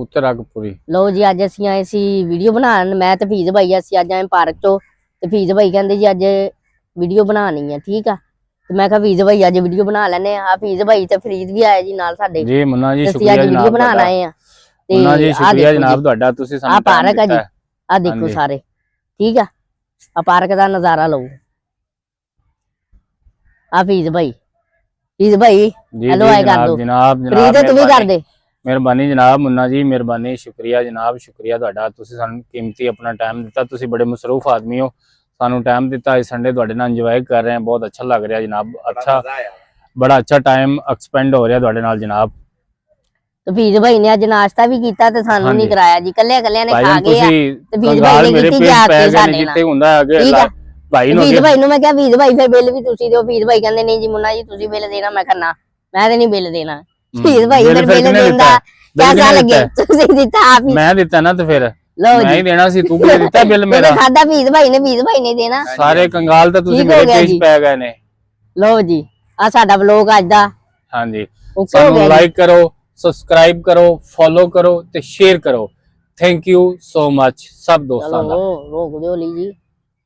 ਉੱਤਰ ਅਗਪੁਰੀ। ਲਓ ਜੀ ਅੱਜ ਅਸੀਂ ਆਏ ਸੀ ਵੀਡੀਓ ਬਣਾਉਣ, ਮੈਂ ਤੇ ਫੀਜ਼ ਭਾਈ ਅਸੀਂ ਅੱਜ ਆਏ ਪਾਰਕ ਤੋਂ। ਤੇ ਫੀਜ਼ ਭਾਈ ਕਹਿੰਦੇ ਜੀ ਅੱਜ ਵੀਡੀਓ ਬਣਾਉਣੀ ਹੈ, ਠੀਕ ਆ। ਤੇ ਮੈਂ ਕਿਹਾ ਫੀਜ਼ ਭਾਈ ਅੱਜ ਵੀਡੀਓ ਬਣਾ ਲੈਨੇ ਆ। ਫੀਜ਼ ਭਾਈ ਤੇ ਫਰੀਦ ਵੀ ਆਇਆ ਜੀ ਨਾਲ ਸਾਡੇ ਜੀ ਮੁੰਨਾ ਜੀ ਅਸੀਂ ਸ਼ੁਕਰੀਆ ਅੱਜ ਜਨਾਬ ਵੀਡੀਓ ਬਣਾਉਣ ਆਏ ਆ। ਤੇ ਮੁੰਨਾ ਜੀ ਸ਼ੁਕਰੀਆ ਜਨਾਬ ਜੀ, ਤੁਹਾਡਾ, ਤੁਸੀਂ ਆ ਸਾਨੂੰ ਪਾਰਕ ਆ ਜੀ, ਦਿੱਤਾ। ਆ ਦੇਖੋ ਸਾਰੇ, ਠੀਕ ਆ। ਆ ਪਾਰਕ ਦਾ ਨਜ਼ਾਰਾ ਲਓ। ਆ ਫੀਜ਼ ਭਾਈ, ਫੀਜ਼ ਭਾਈ ਹੈਲੋ ਆਏ ਕਰ ਦੋ। ਜਨਾਬ ਫਰੀਦ ਤੂੰ ਵੀ ਕਰ ਦੇ। ਮਿਹਰਬਾਨੀ ਜਨਾਬ ਮੁੰਨਾ ਜੀ, ਮਿਹਰਬਾਨੀ, ਸ਼ੁਕਰੀਆ ਜਨਾਬ, ਸ਼ੁਕਰੀਆ ਤੁਹਾਡਾ। ਤੁਸੀਂ ਸਾਨੂੰ ਕੀਮਤੀ ਆਪਣਾ ਟਾਈਮ ਦਿੱਤਾ। ਤੁਸੀਂ ਬੜੇ ਮਸਰੂਫ ਆਦਮੀ ਹੋ, ਸਾਨੂੰ ਟਾਈਮ ਦਿੱਤਾ। ਇਸ ਸੰਡੇ ਤੁਹਾਡੇ ਨਾਲ ਇੰਜੋਏ ਕਰ ਰਹੇ ਹਾਂ, ਬਹੁਤ ਅੱਛਾ ਲੱਗ ਰਿਹਾ ਜਨਾਬ। ਅੱਛਾ, ਬੜਾ ਅੱਛਾ ਟਾਈਮ ਐਕਸਪੈਂਡ ਹੋ ਰਿਹਾ ਤੁਹਾਡੇ ਨਾਲ ਜਨਾਬ। ਤੇ ਫੀਜ਼ ਭਾਈ ਨੇ ਅੱਜ ਨਾਸ਼ਤਾ ਵੀ ਕੀਤਾ ਤੇ ਸਾਨੂੰ ਨਹੀਂ ਕਰਾਇਆ ਜੀ, ਕੱਲਿਆਂ ਨੇ ਖਾ ਗਏ ਆ। ਤੇ ਫੀਜ਼ ਭਾਈ ਨੇ ਕੀਤੀ ਜਾ ਕੇ ਸਾਡੇ ਨਾਲ, ਠੀਕ ਆ। ਭਾਈ ਨੂੰ ਫੀਜ਼ ਭਾਈ ਨੂੰ ਮੈਂ ਕਿਹਾ ਫੀਜ਼ ਭਾਈ ਫਿਰ ਬਿੱਲ ਵੀ ਤੁਸੀਂ ਦਿਓ। ਫੀਜ਼ ਭਾਈ ਕਹਿੰਦੇ ਨਹੀਂ ਜੀ ਮੁੰਨਾ ਜੀ ਤੁਸੀਂ ਬਿੱਲ ਦੇਣਾ। ਮੈਂ ਕਹਿੰਦਾ ਮੈਂ ਤੇ ਨਹੀਂ ਬਿੱਲ ਦੇਣਾ। ਫੀਜ਼ ਭਾਈ ਫਿਰ ਬਿੱਲ ਦੇਂਦਾ ਕਿਹਦਾ ਲੱਗੇ, ਤੁਸੀਂ ਦਿੱਤਾ ਆਪ ਹੀ। ਮੈਂ ਦਿੱਤਾ ਨਾ ਤੇ ਫਿਰ ਲਓ ਮੈਂ ਹੀ ਦੇਣਾ ਸੀ, ਤੂੰ ਕਿਹਨੇ ਦਿੱਤਾ ਬਿੱਲ ਮੇਰਾ? ਖਾਦਾ ਫੀਜ਼ ਭਾਈ ਨੇ ਦੇਣਾ। ਸਾਰੇ ਕੰਗਾਲ ਤਾਂ ਤੁਸੀਂ ਮੇਰੇ ਪੇਸ਼ ਪੈ ਗਏ ਨੇ। ਲਓ ਜੀ ਆ ਸਾਡਾ ਵਲੋਗ ਅੱਜ ਦਾ। ਹਾਂਜੀ, ਸਾਨੂੰ ਲਾਈਕ ਕਰੋ, ਸਬਸਕ੍ਰਾਈਬ ਕਰੋ, ਫੋਲੋ ਕਰੋ ਤੇ ਸ਼ੇਅਰ ਕਰੋ। ਥੈਂਕ ਯੂ ਸੋ ਮਚ ਸਭ ਦੋਸਤਾਂ ਦਾ। ਰੋਕ ਦਿਓ ਲਈ ਜੀ।